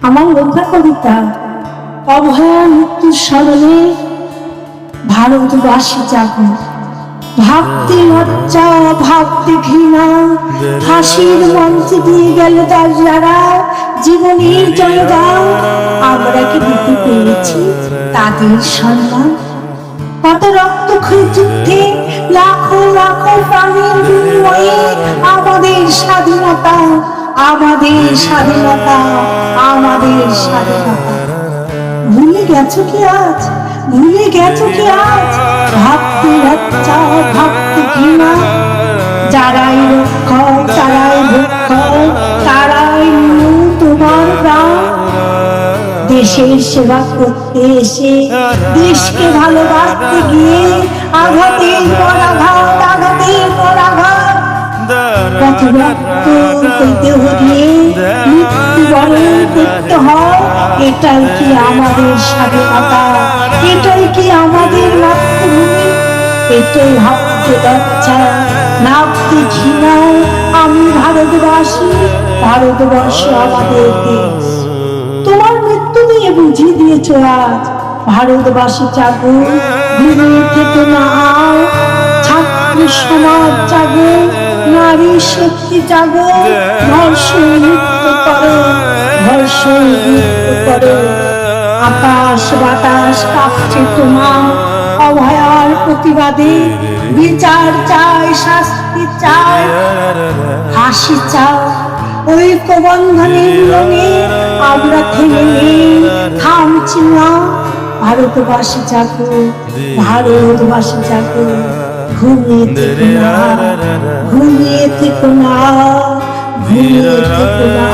আমার লেখা কবিতা অভয়া মৃত্যুর স্মরণে ভারতবাসী জাগো। ভাবতে লজ্জা, ভাবতে ঘৃণা, ফাঁসির মঞ্চে দিয়ে গেল তার যারা জীবনের জয়গান, আমরা কি দিতে পেরেছি তাদের সম্মান? কত রক্তক্ষয়ী যুদ্ধে লাখো লাখো প্রাণের বিনিময়ে আমাদের স্বাধীনতা, আমাদের স্বাধীনতা, আমাদের স্বাধীনতা। ভুলে গেছো কি আজ? ভুলে গেছো কি আজ? ভাবতে লজ্জা, ভাবতে ঘৃণা, যারাই রক্ষক, তারাই ভক্ষক, তারাই নিয়ে তোমার প্রাণ। দেশের সেবা করতে এসে, দেশকে ভালোবাসতে গিয়ে আঘাতের পর আঘাত, আঘাতের পর আঘাত, কত রক্ত দেহ দিয়ে মৃত্যুবরণ করতে হয়। এটাই কি আমাদের স্বাধীনতা? এটাই কি আমাদের মাতৃভূমি? এটাই ভাবতে লজ্জা, ভাবতে ঘৃণা। আমি ভারতবাসী, ভারতবর্ষ আমাদের দেশ। তোমার মৃত্যু নিয়ে বুঝিয়ে দিয়েছ আজ ভারতবাসী জাগো, ঘুমিয়ে থেকে না আর। ছাত্র সমাজ জাগো, নারী শক্তি জাগো, ধর্ষণ মুক্ত করো, ধর্ষণ মুক্ত করো। আকাশ বাতাস কাঁপছে তোমার অভয়ার প্রতিবাদে। বিচার চাই, শাস্তি চাই, ফাঁসি চাও। ঐক্যবন্ধনের রঙে আমরা থেমে নেই, থামছি না। ভারতবাসী জাগো, ভারতবাসী জাগো, ঘুমিয়ে থেকো না, ঘুমিয়ে থেকো না, ঘুমিয়ে থেকো না।